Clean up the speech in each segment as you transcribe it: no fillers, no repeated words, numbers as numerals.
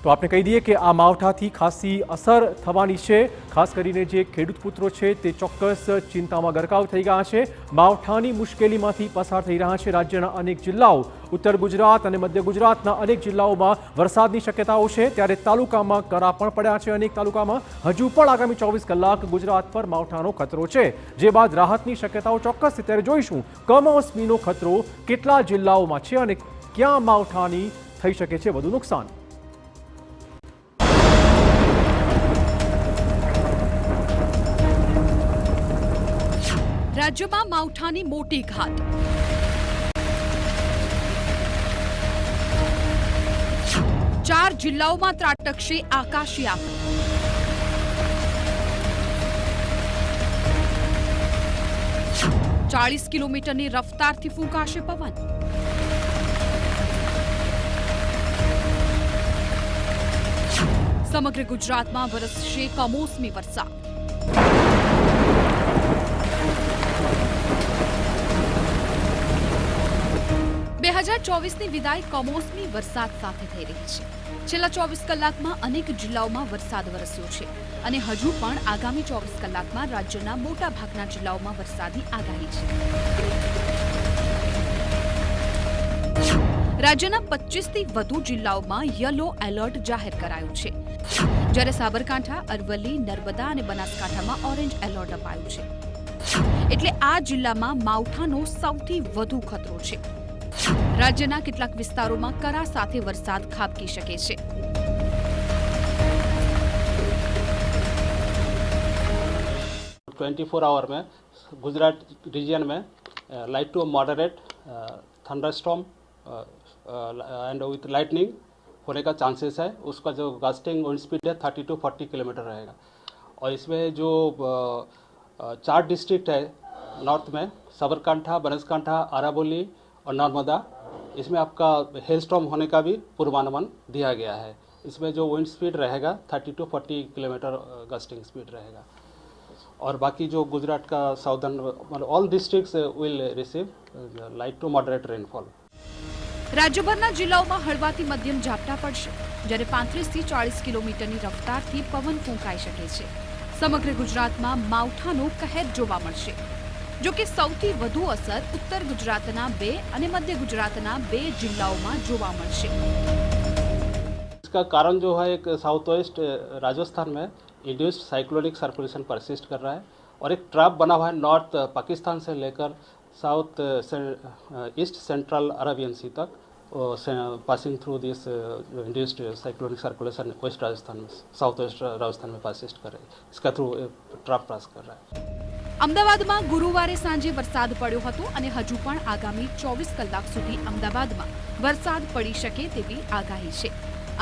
તો આપણે કહી દઈએ કે આ માવઠાથી ખાસી અસર થવાની છે। ખાસ કરીને જે ખેડૂત પુત્રો છે તે ચોક્કસ ચિંતામાં ગરકાવ થઈ ગયા છે। માવઠાની મુશ્કેલીમાંથી પસાર થઈ રહ્યા છે રાજ્યના અનેક જિલ્લાઓ। ઉત્તર ગુજરાત અને મધ્ય ગુજરાતના અનેક જિલ્લાઓમાં વરસાદની શક્યતાઓ છે, ત્યારે તાલુકામાં કરા પણ પડ્યા છે। અનેક તાલુકામાં હજુ પણ આગામી 24 કલાક ગુજરાત પર માવઠાનો ખતરો છે, જે બાદ રાહતની શક્યતાઓ ચોક્કસ છે। ત્યારે જોઈશું કમોસમીનો ખતરો કેટલા જિલ્લાઓમાં છે અને ક્યાં માવઠાની થઈ શકે છે વધુ નુકસાન। રાજ્યમાં માવઠાની મોટી ઘાત। ચાર જિલ્લાઓમાં ત્રાટકશે આકાશી આફત। 40 કિલોમીટરની રફતારથી ફૂંકાશે પવન। સમગ્ર ગુજરાતમાં વરસશે કમોસમી વરસાદ। ની વિદાય કમોસમી વરસાદ સાથે થઈ રહી છે। છેલ્લા 24 કલાકમાં અનેક જિલ્લાઓમાં વરસાદ વરસ્યો છે અને હજુ પણ આગામી 24 કલાકમાં રાજ્યના મોટા ભાગના જિલ્લાઓમાં વરસાદની આગાહી છે। રાજ્યના 25થી વધુ જિલ્લાઓમાં યલો એલર્ટ જાહેર કરાયું છે, જ્યારે સાબરકાંઠા, અરવલ્લી, નર્મદા અને બનાસકાંઠામાં ઓરેન્જ એલર્ટ અપાયું છે। એટલે આ જિલ્લામાં માવઠાનો સૌથી વધુ ખતરો છે। રાજ્યના કેટલાક વિસ્તારોમાં કરા સાથે વરસાદ ખાબકી શકે છે। 24 आवर में गुजरात रीजन में light to moderate thunderstorm and with lightning होने का चांसेस है। उसका जो गस्टिंग विंड स्पीड है 30 to 40 किलोमीटर रहेगा। और इसमें जो 4 डिस्ट्रिक्ट है नॉर्थ में, साबरकांठा, बनासकांठा, अरावली और नर्मदा, इसमें आपका हेलस्टॉर्म होने का भी पूर्वानुमान दिया गया है। इसमें जो विंड स्पीड रहेगा 30 to 40 किलोमीटर गस्टिंग स्पीड रहेगा। और बाकी जो गुजरात का southern all districts will receive light to moderate rainfall. રાજ્યભરના જિલ્લાઓમાં હળવાથી મધ્યમ ઝાપટા પડશે, જ્યારે 35થી 40 કિલોમીટરની રફતારથી પવન ફૂંકાઈ શકે છે। સમગ્ર ગુજરાતમાં માવઠાનો કહેર જોવા મળશે। જો કે સૌથી વધુ અસર ઉત્તર ગુજરાતના 2 અને મધ્ય ગુજરાતના 2 જિલ્લાઓમાં જોવા મળશે। इसका कारण जो है एक साउथ वेस्ट राजस्थान में इंड्यूस्ड साइक्लोनिक सर्कुलेशन परसिस्ट कर रहा है और एक ट्रैप बना हुआ है नॉर्थ पाकिस्तान से लेकर south east central Arabian sea तक, passing through this induced cyclonic circulation west Rajasthan में, साउथ वेस्ट राजस्थान में परसिस्ट कर रही है। इसका थ्रू ट्रैप पास कर रहा है। અમદાવાદમાં ગુરુવારે સાંજે વરસાદ પડ્યો હતો અને હજુ પણ આગામી 24 કલાક સુધી અમદાવાદમાં વરસાદ પડી શકે તેવી આગાહી છે।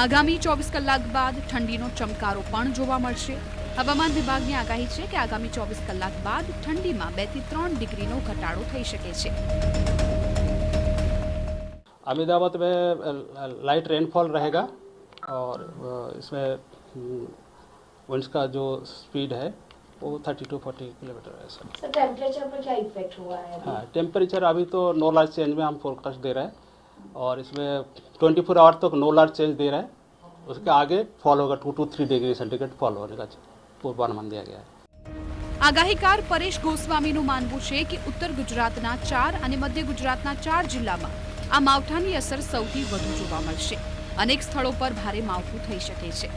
આગામી 24 કલાક બાદ ઠંડીનો ચમકારો પણ જોવા મળશે। હવામાન વિભાગની આગાહી છે કે આગામી 24 કલાક બાદ ઠંડીમાં 2 થી 3 ડિગ્રીનો ઘટાડો થઈ શકે છે। अहमदाबाद में लाइट रेनफॉल रहेगा और इसमें विंड्स का जो स्पीड है वो 30 to 40 किलोमीटर है। सर टेम्परेचर पर क्या इफेक्ट हुआ है? हाँ, टेम्परेचर अभी तो नो लार्ज चेंज में हम फोरकास्ट दे रहे हैं और इसमें 24 आवर तक नो लार्ज चेंज दे रहे हैं। उसके आगे फॉल होगा 2 to 3 डिग्री सेंटीग्रेड फॉल होने का पूर्वानुमान दिया गया है। આગાહીકાર પરેશ ગોસ્વામીનું માનવું છે કે ઉત્તર ગુજરાતના 4 અને મધ્ય ગુજરાતના 4 જિલ્લામાં આ માવઠાની અસર સૌથી વધુ જોવા મળશે। અનેક સ્થળો પર ભારે માવઠું થઈ શકે છે।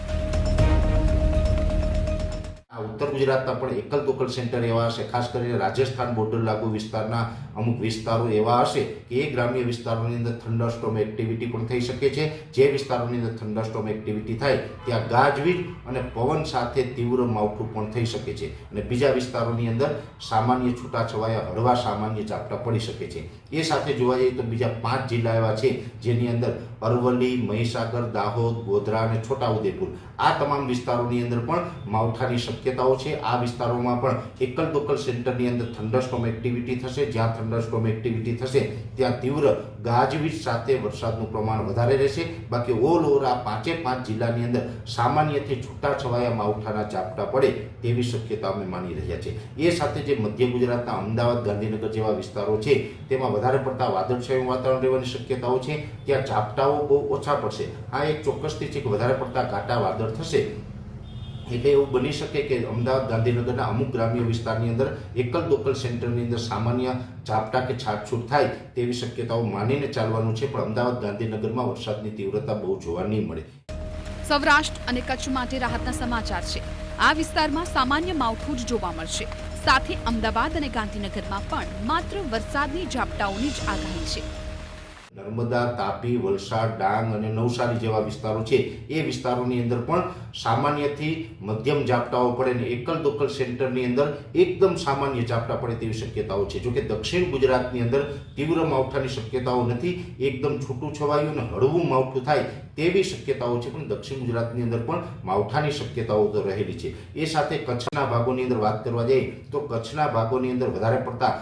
ઉત્તર ગુજરાતના પણ એકલ દોકલ સેન્ટર એવા હશે, ખાસ કરીને રાજસ્થાન બોર્ડર લાગુ વિસ્તારના અમુક વિસ્તારો એવા હશે કે એ ગ્રામ્ય વિસ્તારોની અંદર થંડરસ્ટોર્મ એક્ટિવિટી પણ થઈ શકે છે। જે વિસ્તારોની અંદર થંડરસ્ટોર્મ એક્ટિવિટી થાય ત્યાં ગાજવીજ અને પવન સાથે તીવ્ર માવઠું પણ થઈ શકે છે અને બીજા વિસ્તારોની અંદર સામાન્ય છૂટાછવાયા હળવા સામાન્ય ઝાપટા પડી શકે છે। એ સાથે જોવા જઈએ તો બીજા 5 જિલ્લા એવા છે જેની અંદર અરવલ્લી, મહીસાગર, દાહોદ, ગોધરા અને છોટાઉદેપુર, આ તમામ વિસ્તારોની અંદર પણ માવઠાની શક્યતાઓ છે। આ વિસ્તારોમાં પણ એકલ દોકલ સેન્ટરની અંદર થંડરસ્ટોર્મ એક્ટિવિટી થશે। જ્યાં થંડરસ્ટોર્મ એક્ટિવિટી થશે ત્યાં તીવ્ર ગાજવીજ સાથે વરસાદનું પ્રમાણ વધારે રહેશે. બાકી ઓલ ઓવર આ 5 જિલ્લાની અંદર સામાન્યથી છૂટાછવાયા માવઠાના ઝાપટા પડે તેવી શક્યતા અમે માની રહ્યા છીએ. એ સાથે જે મધ્ય ગુજરાતના અમદાવાદ, ગાંધીનગર જેવા વિસ્તારો છે તેમાં વધારે પડતા વાદળછાયું વાતાવરણ રહેવાની શક્યતાઓ છે. ત્યાં ઝાપટાઓ બહુ ઓછા પડશે. આ એક ચોક્કસથી છે કે વધારે પડતા ઘાટા વાદળ થશે એટલે એવું બની શકે કે અમદાવાદ, ગાંધીનગરના અમુક ગ્રામ્ય વિસ્તારની અંદર એકલ દોકલ સેન્ટરની અંદર સામાન્ય ઝાપટા કે છાટછૂટ થાય તેવી શક્યતાઓ માનીને ચાલવાનું છે. પણ અમદાવાદ, ગાંધીનગરમાં વરસાદની તીવ્રતા બહુ જોવા નહીં મળે. સૌરાષ્ટ્ર અને કચ્છ માટે રાહતના સમાચાર છે. આ વિસ્તારમાં સામાન્ય માવઠું જ જોવા મળશે. સાથે અમદાવાદ અને ગાંધીનગરમાં પણ માત્ર વરસાદની ઝાપટાઓની જ આગાહી છે. નર્મદા, તાપી, વલસાડ, ડાંગ અને નવસારી જેવા વિસ્તારો છે એ વિસ્તારોની અંદર પણ સામાન્યથી મધ્યમ ઝાપટાઓ પડે ને એકલ દોકલ સેન્ટરની અંદર એકદમ સામાન્ય ઝાપટા પડે તેવી શક્યતાઓ છે. જોકે દક્ષિણ ગુજરાતની અંદર તીવ્ર માવઠાની શક્યતાઓ નથી. એકદમ છૂટું છવાયું અને હળવું માવઠું થાય તેવી શક્યતાઓ છે. પણ દક્ષિણ ગુજરાતની અંદર પણ માવઠાની શક્યતાઓ તો રહેલી છે. એ સાથે કચ્છના ભાગોની અંદર વાત કરવા જઈએ તો કચ્છના ભાગોની અંદર વધારે પડતા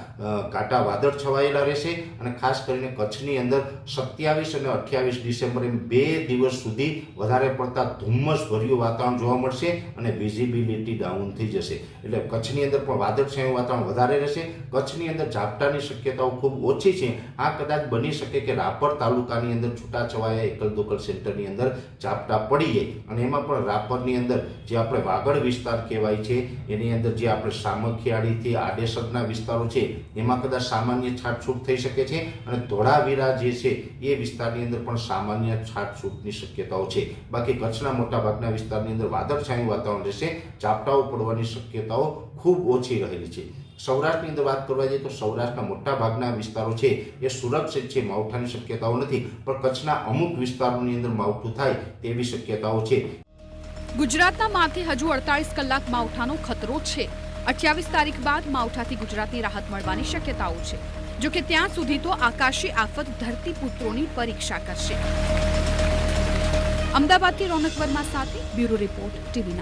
ઘાટા વાદળ છવાયેલા રહેશે અને ખાસ કરીને કચ્છની અંદર 27 અને 28 ડિસેમ્બર એમ 2 દિવસ સુધી વધારે પડતા ધુમ્મસભર્યું વાતાવરણ જોવા મળશે અને વિઝિબિલિટી ડાઉન થઈ જશે. એટલે કચ્છની અંદર પણ વાદળછાયું વાતાવરણ વધારે રહેશે. કચ્છની અંદર ઝાપટાની શક્યતાઓ ખૂબ ઓછી છે. આ કદાચ બની શકે કે રાપર તાલુકાની અંદર છૂટાછવાયા એકલ દોકલ સેન્ટરની અંદર ઝાપટા પડી જાય અને એમાં પણ રાપરની અંદર જે આપણે વાગડ વિસ્તાર કહેવાય છે એની અંદર જે આપણે સામખિયાળીથી આડેસરના વિસ્તારો છે એમાં કદાચ સામાન્ય છાટછૂટ થઈ શકે છે અને ધોળાવીરા જે છે એ વિસ્તારની અંદર પણ સામાન્ય છાટછૂટની શક્યતાઓ છે. બાકી કચ્છના મોટા ભાગના વિસ્તારની અંદર વાદળછાયું વાતાવરણ રહેશે. ઝાપટાઓ પડવાની શક્યતાઓ ખૂબ ઓછી રહેલી છે. સૌરાષ્ટ્રની અંદર વાત કરવા જઈએ તો સૌરાષ્ટ્રના મોટા ભાગના વિસ્તારો છે એ સુરક્ષિત છે. માવઠાની શક્યતાઓ નથી. પણ કચ્છના અમુક વિસ્તારોની અંદર માવઠું થાય તેવી શક્યતાઓ છે. ગુજરાતના માથે હજુ 48 કલાક માવઠાનો ખતરો છે. 28 તારીખ બાદ માવઠાથી ગુજરાતની રાહત મળવાની શક્યતાઓ છે. જોકે ત્યાં સુધી તો આકાશી આફત ધરતીપુત્રોની પરીક્ષા કરશે. અમદાવાદથી રોનક વર્મા સાથે બ્યુરો રિપોર્ટ TV9.